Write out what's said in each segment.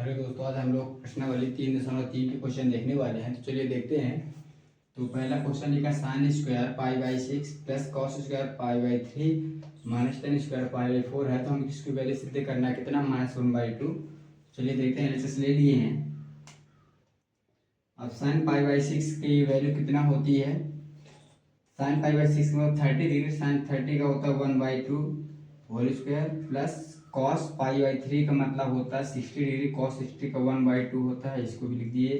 Hello दोस्तों, आज हम लोग प्रश्नावली 3.3 के क्वेश्चन देखने वाले हैं। तो चलिए देखते हैं। तो पहला क्वेश्चन लिखा sign square pi by 6 plus cos square pi by 3 minus ten square pi by 4 है। तो हमें इसकी वैल्यू सिद्ध करना है कितना, -1/2। चलिए देखते हैं। एलएचएस ले लिए हैं। अब साइन पाई बाई 6 की वैल्यू कितना होती है। साइन पाई बाई 6 में 30 डिग्री, साइन 30 का होता है 1/2 whole square plus cos pi by 3 का मतलब होता है 60 डिग्री, कॉस 60 का 1/2 होता है। इसको भी लिख दिए,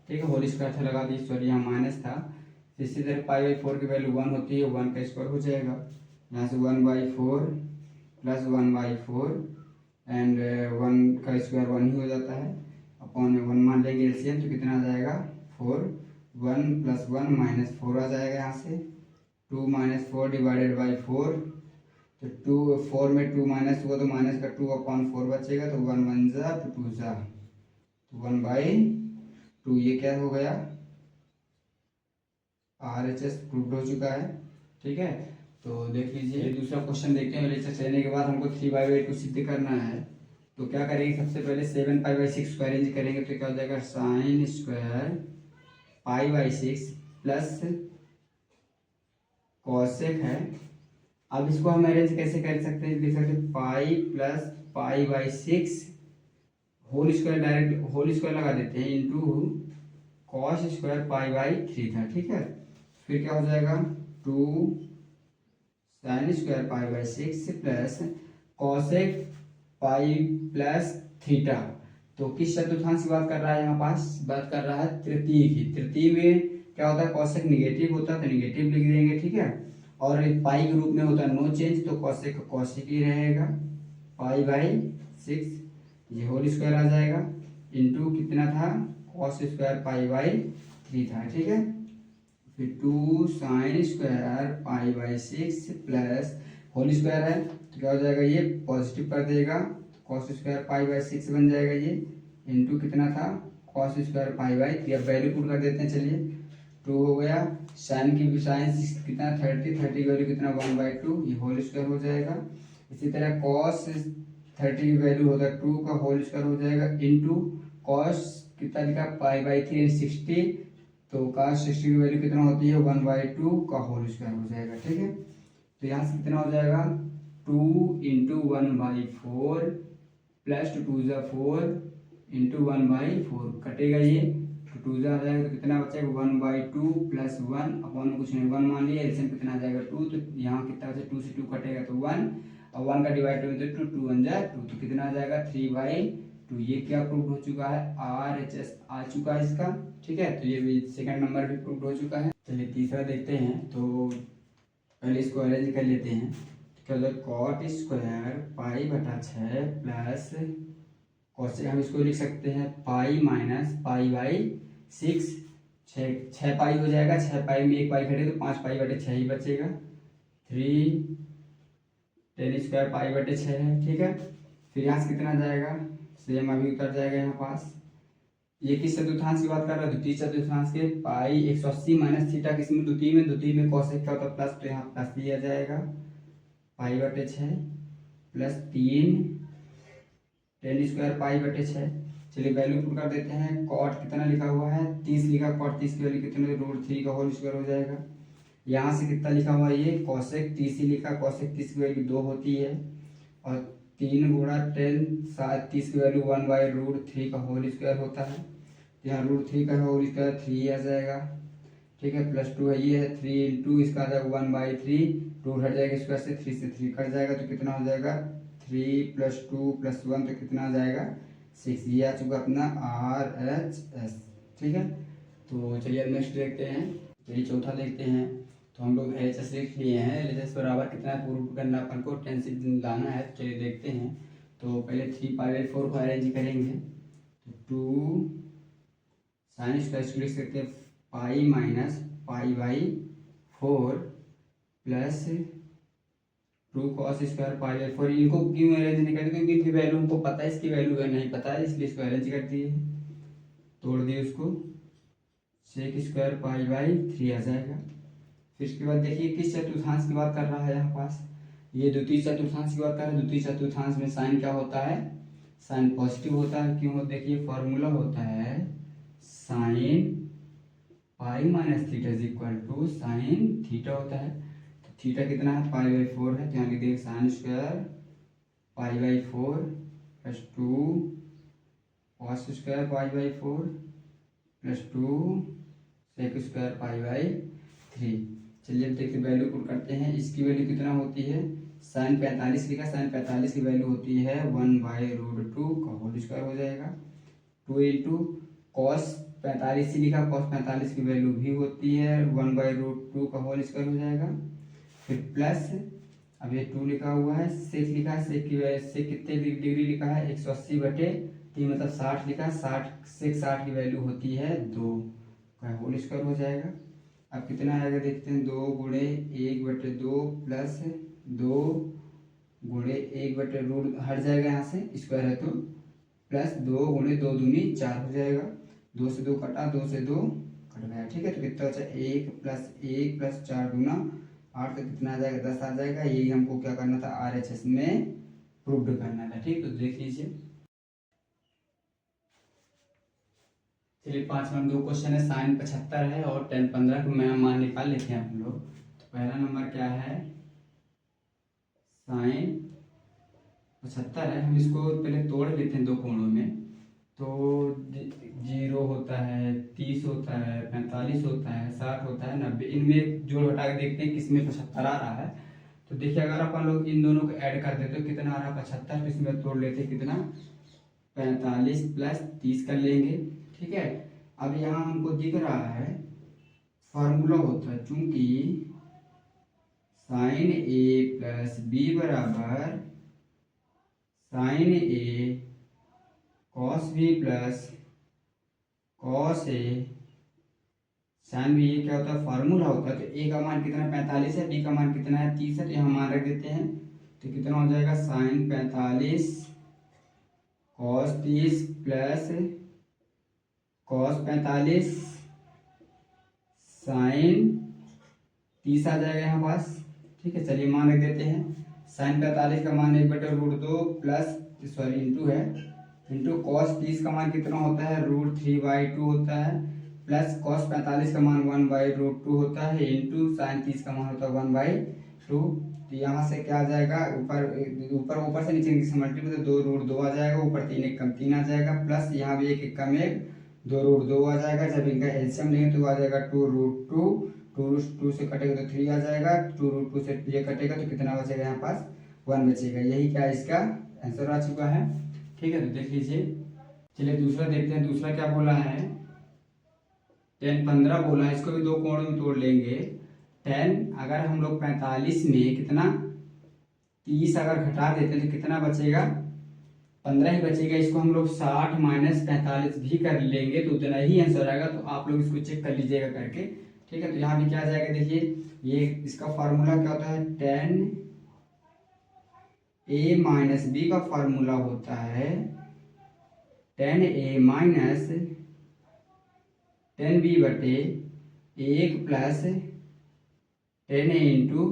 ठीक है। होल स्क्वायर था लगा दिए, सॉरी यहाँ माइनस था। इसी तरह पाई बाई 4 की वैल्यू 1 होती है, 1 का स्क्वायर हो जाएगा। यहाँ से 1/4 प्लस 1/4 एंड 1 का स्क्वायर 1 ही हो जाता है। अपॉन 1 मान लेंगे एलसीएम, तो कितना आ जाएगा 4। 1 + 1 -4 आ जाएगा। यहाँ से 2 - 4 डिवाइडेड बाई 4, तो 2 4 में 2 माइनस हुआ तो माइनस का 2/4 बचेगा। तो 1 1 जा तो 2 जा, तो 1/2। ये क्या हो गया, RHS प्रूव हो चुका है, ठीक है। तो देख लीजिए दूसरा क्वेश्चन देखते हैं। LHS लेने के बाद हमको 3/2 सिद्ध करना है। तो क्या करेंगे, सबसे पहले 7 पाई/6 को अरेंज करेंगे। तो क्या हो जाएगा, साइन स्क्वायर पाई/6 प्लस कॉसेक है। अब इसको हम अरेंज कैसे कर सकते हैं, देख सकते हैं पाई प्लस पाई/6 whole square, direct whole square लगा देते हैं, इंटू कॉस स्क्वायर पाई/3 था, ठीक है। फिर क्या हो जाएगा 2 साइन स्क्वायर पाई/6 plus cosec pi plus theta. तो किस चतुर्थांश की बात कर रहा है, यहाँ पास बात कर रहा है तृतीय की। तृतीय में क्या होता है, कॉसेक निगेटिव होता है तो निगेटिव लिख देंगे, ठीक है। और पाई के रूप में होता है नो चेंज, तो कॉसेक कॉसेक ही रहेगा। पाई/6 ये होल स्क्वायर आ जाएगा, इंटू कितना था कॉस स्क्वायर पाई/3 था, ठीक है। फिर 2 साइन स्क्वायर पाई/6 प्लस होल स्क्वायर है तो क्या हो जाएगा, ये पॉजिटिव कर देगा, कॉस स्क्वायर पाई/6 बन जाएगा ये, इंटू कितना था कॉस स्क्वायर पाई/3। अब वैल्यू पुट कर देते हैं, चलिए 2 हो गया। साइन की साइन कितना 30 की वैल्यू कितना 1/2, ये होल स्क्वायर हो जाएगा। इसी तरह कॉस 30 की वैल्यू होगा 2 का होल स्क्वायर हो जाएगा, इंटू कॉस कितना लिखा पाई/3 60, तो कॉस 60 की वैल्यू कितना होती है 1/2 का होल स्क्वायर हो जाएगा, ठीक है। तो यहाँ से कितना हो जाएगा 2 × 1/4 प्लस 2 2 × 4 इंटू 1/4 कटेगा ये, तो 2 आ जाएगा तो कितना बचेगा 1/2 प्लस 1 अपॉन कुछ नहीं 1 मान लिया। एलसीएम कितना आ जाएगा 2, तो यहाँ कितना बचे 2 से 2 कटेगा तो 1, और 1 का डिवाइड करेंगे तो 2 1 जा 2, तो कितना आ जाएगा 3/2। ये क्या प्रूव हो चुका है, RHS आ चुका है इसका, ठीक है। तो ये भी सेकंड नंबर भी प्रूव हो चुका है। चलिए तीसरा देखते हैं। तो पहले इसको अरेंज कर लेते हैं। तो कॉट स्क्वायर पाई/6 प्लस कॉसेक, हम इसको लिख सकते हैं पाई माइनस पाई/6। 6 पाई हो जाएगा, 6 पाई में 1 पाई घटे तो 5 पाई/6 ही बचेगा। 3 10 स्क्वायर पाई/6 है, ठीक है। फिर यहाँ से कितना जाएगा, सेम अभी उतर जाएगा यहाँ पास। ये किस चतुर्थांश की बात कर रहा है, द्वितीय चतुर्थांश के। पाई 180 माइनस थीटा किसमें, द्वितीय में कॉसेक क्या होता है प्लस, तो यहाँ प्लस दिया जाएगा पाई/6 प्लस 3 10 स्क्वायर पाई/6। चलिए वैल्यू पुट कर देते हैं। कॉट कितना लिखा हुआ है 30 लिखा, कॉट 30 की वैल्यू कितने √3 का होल स्क्वायर हो जाएगा। यहाँ से कितना लिखा हुआ है ये कॉसेक 30 ही लिखा, कॉसेक 30 की वैल्यू 2 होती है, और 3 × 10 30 की वैल्यू 1/√3 का होल स्क्वायर होता है। तो यहाँ √3 का होल स्क्वायर 3 आ जाएगा, ठीक है। प्लस 2 है, ये है 3 इंटू इसका आ जाएगा 1/3, 2 हट जाएगा स्क्वायर से, 3 से 3 कट जाएगा तो कितना हो जाएगा 3 + 2 + 1, तो कितना आ जाएगा 6। ये आ चुका अपना RHS, ठीक है। तो चलिए अब नेक्स्ट देखते हैं। तो ये चौथा देखते हैं। तो हम लोग LHS लिख लिए हैं। LHS बराबर कितना प्रूव करना अपन को, 10 से लाना है। तो चलिए देखते हैं। तो पहले 3 पाई/4 को अरेंज करेंगे। तो 2 साइन स्क्वायर लिख सकते हैं पाई माइनस पाई/4 प्लस 2 कॉस स्क्वायर पाई/4। इनको क्यों अरेंज नहीं करते, क्योंकि इनकी वैल्यू हमको पता है, इसकी वैल्यू नहीं पता है, इसलिए इसको अरेंज कर दिए, तोड़ दिए उसको। सेक स्क्वायर पाई/3 आ जाएगा। फिर इसके बाद देखिए किस चतुर्थांश की बात कर रहा है यहाँ पास, ये द्वितीय चतुर्थांश की बात कर रहा है। द्वितीय चतुर्थांश में साइन क्या होता है साइन पॉजिटिव होता है। क्यों? देखिए फॉर्मूला होता है sine pi minus theta is equal to sine theta होता है। तो थीटा कितना है? पाई बाई 4 है। तो यहाँ लिख देंगे sine square pi by 4 plus 2 cos square pi by 4 plus 2 sec square pi by 3। चलिए अब देखते वैल्यू पुट करते हैं। इसकी वैल्यू कितना होती है? साइन 45 लिखा, साइन 45 की वैल्यू होती है 1/√2 का होल स्क्वायर हो जाएगा। 2 इंटू कॉस 45 ही लिखा, कॉस 45 की वैल्यू भी होती है 1/√2 का होल स्क्वायर हो जाएगा। फिर प्लस अब ये 2 लिखा हुआ है, सेक लिखा है, सेक की वैल्यू सेक कितने डिग्री लिखा है 180/3 मतलब 60 लिखा है। 60 सेक 60 की वैल्यू होती है 2 का होल स्क्वायर हो जाएगा। अब कितना आएगा देखते हैं, 2 गुणे 1/2 प्लस 2 गुणे 1/रूट हट जाएगा यहाँ से, स्क्वायर है तो प्लस 2 गुणे 2 दूनी 4 हो जाएगा। 2 से 2 कटा, 2 से 2 कट गया। ठीक है, तो कितना बचा? 1 प्लस 1 प्लस 4 दूना 8 तो कितना आ जाएगा? 10 आ जाएगा। यही हमको क्या करना था? RHS में प्रूव्ड करना था। ठीक, तो देख लीजिए। चलिए 5 में 2 क्वेश्चन है। साइन 75 है और tan 15 को मैं मान निकाल लेते हैं हम लोग। तो पहला नंबर क्या है? साइन 75 है। हम इसको पहले तोड़ लेते हैं दो कोणों में। तो 0 होता है, 30 होता है, 45 होता है, 60 होता है, 90। इनमें जोड़ घटा के देखते हैं किसमें 75 आ रहा है। तो देखिए अगर अपन लोग इन दोनों को ऐड कर देते तो कितना आ रहा है? 75। तो इसमें तोड़ लेते हैं कितना? 45 प्लस 30 कर लेंगे। ठीक है, अब यहाँ हमको दिख रहा है फॉर्मूला होता है, चूंकि साइन ए प्लस बी बराबर sign A cos B plus cos A sine B. ये क्या होता है? फार्मूला होता है। तो ए का मान कितना? 45 है, बी का मान कितना है? 30 है। तो यहाँ मान रख देते हैं। तो कितना हो जाएगा? Sine 45 cos 30 plus cos 45 sine 30 आ जाएगा यहाँ पास। ठीक है, चलिए मान रख देते हैं। साइन 45 का मान 1/√2 प्लस सॉरी इंटू है, इंटू कॉस 30 का मान कितना होता है? √3/2 होता है, प्लस कॉस 45 का मान 1/√2 होता है, इंटू साइन 30 का मान होता है 1/2। तो यहाँ से क्या आ जाएगा? ऊपर से नीचे से मल्टीप्लाई तो 2√2 आ जाएगा। ऊपर 3 एक कम 3 आ जाएगा, प्लस यहाँ भी एक कम 1 2√2 आ जाएगा। जब इनका एलसीएम लेंगे तो आ जाएगा 2√2। 2 से कटेगा तो 3 आ जाएगा। 2√2 से ये कटेगा तो कितना बचेगा? यहाँ पास 1 बचेगा। यही क्या इसका आंसर आ चुका है। ठीक है, तो देख लीजिए। चलिए दूसरा देखते हैं। दूसरा क्या बोला है? tan 15 बोला है। इसको भी दो कोण में तोड़ लेंगे। tan अगर हम लोग 45 में कितना 30 अगर घटा देते हैं तो कितना बचेगा? 15 ही बचेगा। इसको हम लोग 60 माइनस 45 भी कर लेंगे तो उतना ही आंसर आएगा। तो आप लोग इसको चेक कर लीजिएगा करके। ठीक है, तो यहाँ भी क्या आ जाएगा देखिए, ये इसका फार्मूला क्या होता है? tan a माइनस बी का फार्मूला होता है tan a minus tan b बटे 1 plus tan a into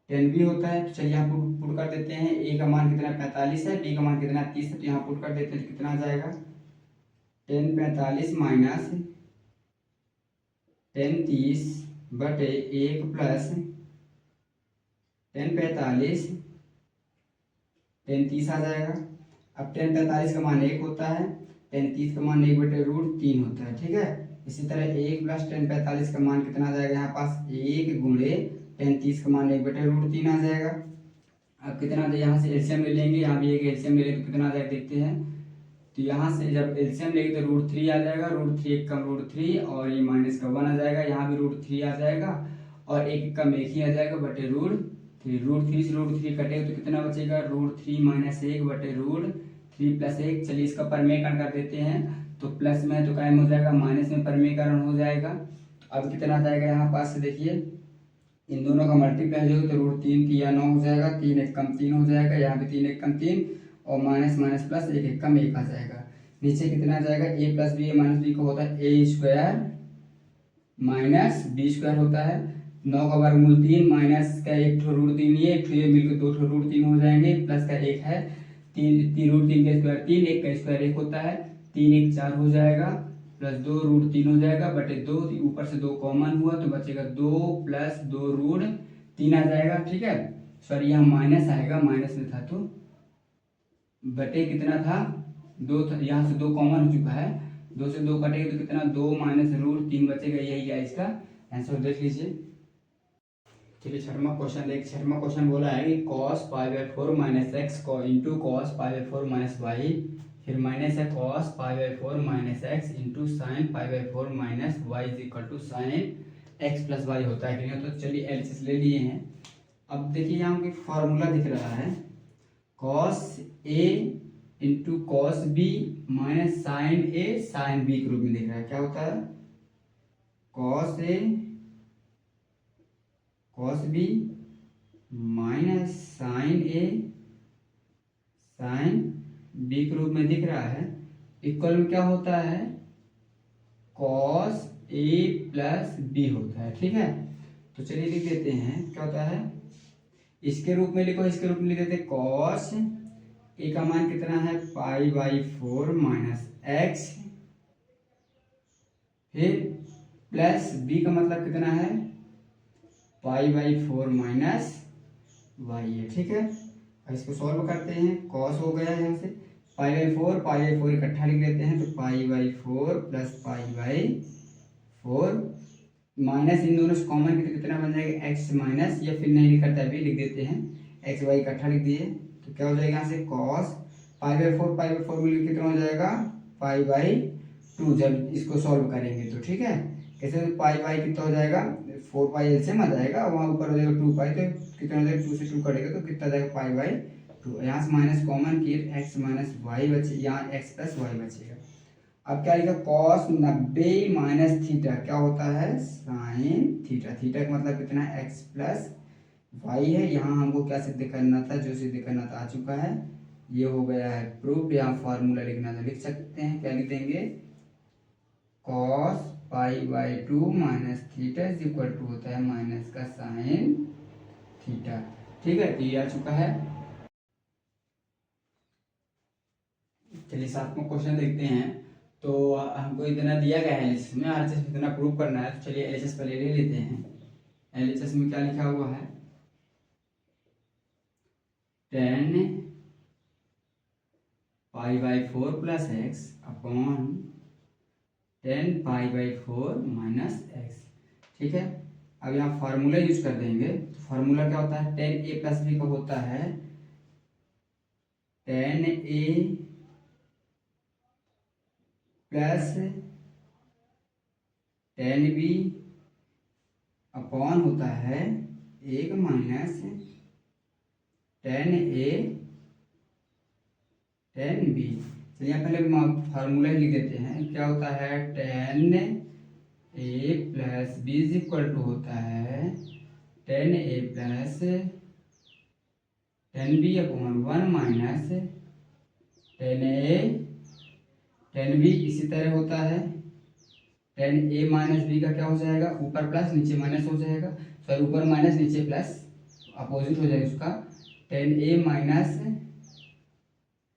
tan b होता है। तो चलिए यहाँ पुट कर देते हैं। a का मान कितना 45 है, b का मान कितना 30 है। तो यहाँ पुट कर देते हैं तो कितना आ जाएगा? tan 45 माइनस tan 30 बटे 1 प्लस tan 45 tan 30 आ जाएगा। अब tan 45 का मान 1 होता है, tan 30 का मान 1/√3 होता है। ठीक है, इसी तरह 1 प्लस tan 45 का मान कितना आ जाएगा? यहाँ पास 1 गुणे tan 30 का मान 1/√3 आ जाएगा। अब कितना आ जाएगा? यहाँ से एलसीएम ले लेंगे, यहाँ भी एक एलसीएम ले लेंगे तो कितना आ जाएगा देखते हैं। तो यहाँ से जब एलसीएम लेंगे तो √3 आ जाएगा। √3 एक कम √3 और ये माइनस का 1 आ जाएगा। यहाँ भी √3 आ जाएगा और एक कम 1 ही आ जाएगा बटे √3। √3 से √3 कटेगा तो कितना बचेगा? √3 माइनस 1 बटे √3 प्लस 1। चलिए इसका परमेयकरण कर देते हैं। तो प्लस में तो कायम हो जाएगा, माइनस में परमेयकरण हो जाएगा। अब कितना आ जाएगा? यहाँ पास से देखिए, इन दोनों का मल्टीप्लाई हो तो √3 3 9 हो जाएगा। 3 एक कम 3 हो जाएगा। यहाँ भी 3 एक कम 3 और माइनस माइनस प्लस 1 एक कम 1 आ जाएगा। नीचे कितना आ जाएगा? a plus b minus b को होता है a square minus b square होता है। 9 का वर्गमूल 3 माइनस का एक ठो √3 ये एक ठो ये मिलकर 2 ठो √3 हो जाएंगे, प्लस का 1 है रूट 3 का स्क्वायर 3, 1 का स्क्वायर 1 होता है, 3 1 4 हो जाएगा, प्लस 2 रूट 3 हो जाएगा बटे 2, ऊपर से 2 कॉमन हुआ तो बचेगा 2 प्लस 2 रूट 3 आ जाएगा। ठीक है, सॉरी यहाँ माइनस आएगा, माइनस में था तो बटे कितना था 2 था, यहाँ से 2 कॉमन हो चुका है, 2 से 2 कटेगा तो कितना 2 माइनस रूट 3 बचेगा, यही है इसका आंसर। देख लीजिए। चलिए छठवां क्वेश्चन बोला है कि cos pi by 4 minus x into cos pi by 4 minus y, फिर माइनस है cos pi by 4 minus x into sine pi by 4 minus y is equal to sine x plus y होता है कि नहीं। तो चलिए एलसीएस ले लिए हैं। अब देखिए यहाँ पे फॉर्मूला दिख रहा है cos A into cos B minus sine A sine B के रूप में दिख रहा है। क्या होता है cos A cos B minus sine A sine B के रूप में दिख रहा है, इक्वल में क्या होता है cos ए प्लस बी होता है। ठीक है, तो चलिए लिख देते हैं क्या होता है, इसके रूप में लिखो, इसके रूप में लिख देते हैं cos ए का मान कितना है पाई बाई 4 माइनस एक्स, फिर प्लस बी का मतलब कितना है पाई बाई 4 माइनस वाई है। ठीक है, अब इसको सॉल्व करते हैं, cos हो गया यहाँ से पाई बाई 4 इकट्ठा लिख लेते हैं तो pi by 4 plus pi by 4 minus इन दोनों से कॉमन तो कितना बन जाएगा एक्स माइनस, या फिर नहीं लिखता अभी लिख देते हैं एक्स वाई इकट्ठा लिख दिए तो क्या हो जाएगा यहाँ से cos पाई बाई 4 मिलकर कितना हो जाएगा पाई बाई 2 जब इसको सॉल्व करेंगे तो। ठीक है, कैसे तो पाई बाई कितना हो जाएगा 4 पाई एलसीएम आ जाएगा, वहाँ ऊपर हो जाएगा 2 पाई, तो कितना हो जाएगा 2 से 2 कटेगा तो कितना जाएगा पाई बाई 2, यहाँ से माइनस कॉमन किए एक्स माइनस वाई बचे, यहाँ एक्स प्लस वाई बचेगा। अब क्या लिखा cos 90 माइनस थीटा क्या होता है साइन थीटा, थीटा का मतलब कितना है एक्स प्लस वाई है। यहाँ हमको क्या सिद्ध करना था, जो सिद्ध करना था आ चुका है, ये हो गया है प्रूफ। यहाँ फार्मूला लिखना था, लिख सकते हैं, क्या लिख देंगे cos pi by 2 minus theta is equal to होता है माइनस का साइन थीटा। ठीक है, ये आ चुका है। चलिए 7वां क्वेश्चन देखते हैं। तो हमको इतना दिया गया है एलएचएस में, आरएचएस में इतना प्रूव करना है, तो चलिए एलएचएस पहले ले लेते हैं। एलएचएस में क्या लिखा हुआ है 10 pi by 4 plus x upon 10 pi by 4 minus x. ठीक है, अब यहाँ फार्मूला यूज कर देंगे, तो फार्मूला क्या होता है 10a प्लस बी का होता है 10a प्लस 10b अपॉन होता है 1 माइनस 10a 10b। चलिए पहले फार्मूला लिख देते हैं, क्या होता है 10a plus b is equal to होता है 10a plus 10b upon 1 minus 10a 10b। इसी तरह होता है 10a माइनस बी का क्या हो जाएगा, ऊपर प्लस नीचे माइनस हो जाएगा, सॉरी ऊपर माइनस नीचे प्लस, अपोजिट हो जाएगा उसका 10a माइनस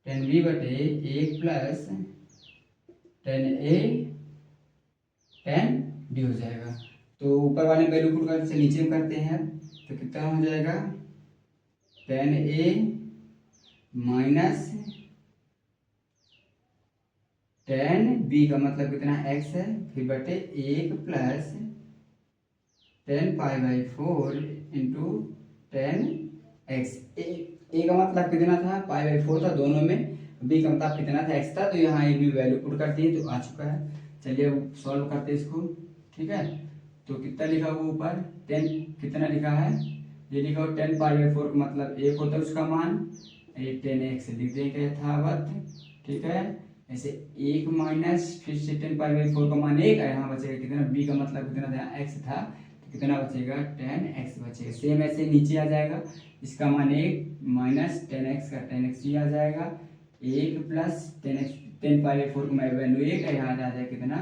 10b बटे 1 प्लस 10a 10b हो जाएगा। तो ऊपर वाले वैल्यू पुट करके नीचे में करते हैं तो कितना हो जाएगा 10a माइनस 10b का मतलब कितना x है, फिर बटे 1 plus 10 pi by 4 into 10x। a का मतलब कितना था पाई बाई 4 था दोनों में, b का मतलब कितना था x था, तो यहाँ एक भी वैल्यू पुट करते हैं तो आ चुका है। चलिए अब सॉल्व करते हैं इसको। ठीक है, तो कितना लिखा हुआ ऊपर 10 कितना लिखा है, ये लिखा हुआ 10 पाई बाई 4 का मतलब 1 होता है उसका मान, 10x लिख देंगे यथावत। ठीक है, ऐसे 1 माइनस फिर से 10 पाई बाई 4 का मान 1 है, यहाँ बचेगा कितना b का मतलब कितना था x था, तो कितना बचेगा 10x बचेगा। सेम ऐसे नीचे आ जाएगा, इसका मान 1 माइनस 10x का 10x ही आ जाएगा, 1 प्लस 10x 10 पाई बाई 4 का वैल्यू 1 है, यहाँ आ जाएगा कितना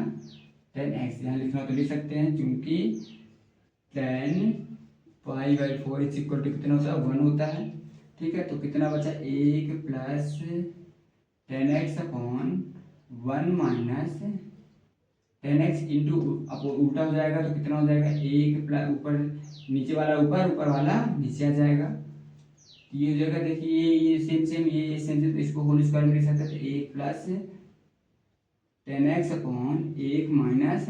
10x। यहाँ लिखना तो लिख सकते हैं क्योंकि 10 pi by 4 is equal to कितना होता है 1 होता है। ठीक है। तो कितना बचा, 1 plus 10x upon 1 minus 10x into, अब उल्टा हो जाएगा तो कितना हो जाएगा, 1 प्लस ऊपर नीचे वाला ऊपर, ऊपर वाला नीचे आ जाएगा। ये हो जाएगा, देखिए ये सेम सेम, ये सेम सेम, तो इसको होल स्क्वायर में लिख सकते हैं। तो 1 प्लस 10x अपॉन 1 माइनस,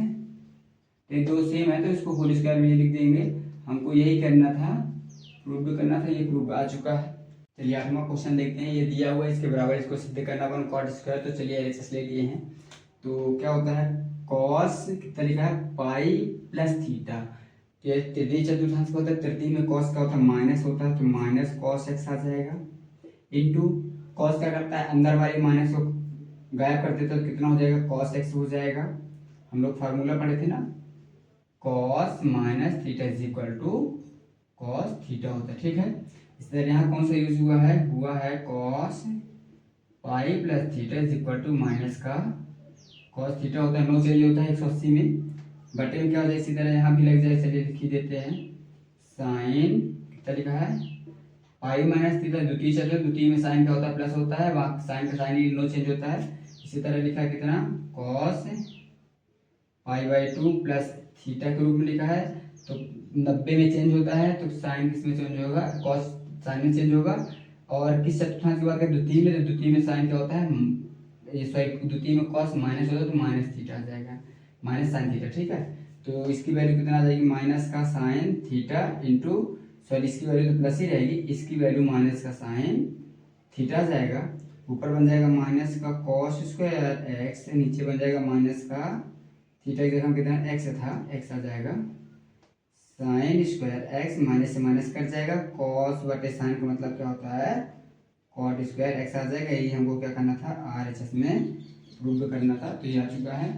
ये दो सेम है तो इसको होल स्क्वायर में लिख देंगे। हमको यही करना था, प्रूव भी करना था, ये प्रूव आ चुका है। चलिए 8वां क्वेश्चन देखते हैं। ये दिया हुआ है, इसके बराबर इसको सिद्ध करना अपन कॉट स्क्वायर। तो चलिए एलएचएस ले लिए हैं। तो क्या होता है, कॉस कितना लिखा है, पाई प्लस थीटा। तृतीय चतुर्थांश का होता है, तृतीय में कॉस का होता है माइनस होता है, तो माइनस कॉस एक्स आ जाएगा। इंटू कॉस क्या करता है, अंदर वाली माइनस को गायब कर देता है, तो कितना हो जाएगा, कॉस एक्स हो जाएगा। हम लोग फार्मूला पढ़े थे ना, cos minus theta is equal to cos theta होता है। ठीक है, इस तरह यहाँ कौन सा यूज हुआ है cos pi plus theta is equal to minus का कॉस थीटा होता है। नो चेंज होता है 180 में, बटे में क्या हो जाए, इसी तरह यहाँ भी लग जाए। चलिए लिख ही देते हैं, साइन कितना लिखा है, पाई माइनस थीटा, द्वितीय चतुर्थ, द्वितीय में साइन क्या होता है, प्लस होता है, वहाँ साइन का साइन नो चेंज होता है। इसी तरह लिखा है कितना, cos pi by 2 plus theta के रूप में लिखा है। तो 90 में चेंज होता है, तो साइन किस में चेंज होगा, कॉस साइन में चेंज होगा। और किस चतुर्थांश की बात करें, द्वितीय में, तो द्वितीय में साइन क्या होता है, सॉरी द्वितीय में कॉस माइनस होता है, तो माइनस थीटा आ जाएगा, माइनस साइन थीटा। ठीक है, तो इसकी वैल्यू कितना आ जाएगी, माइनस का साइन थीटा इंटू, सॉरी इसकी वैल्यू तो प्लस ही रहेगी, इसकी वैल्यू माइनस का साइन थीटा आ जाएगा। ऊपर बन जाएगा माइनस का कॉस स्क्वायर एक्स, नीचे बन जाएगा माइनस का थीटा की जगह कितना एक्स था, एक्स आ जाएगा, साइन स्क्वायर एक्स, माइनस से माइनस कट जाएगा, कॉस बटे साइन का मतलब क्या होता है, कॉट स्क्वायर एक्स आ जाएगा। यही हमको क्या करना था, आरएचएस में प्रूव करना था। तो ये आ चुका है।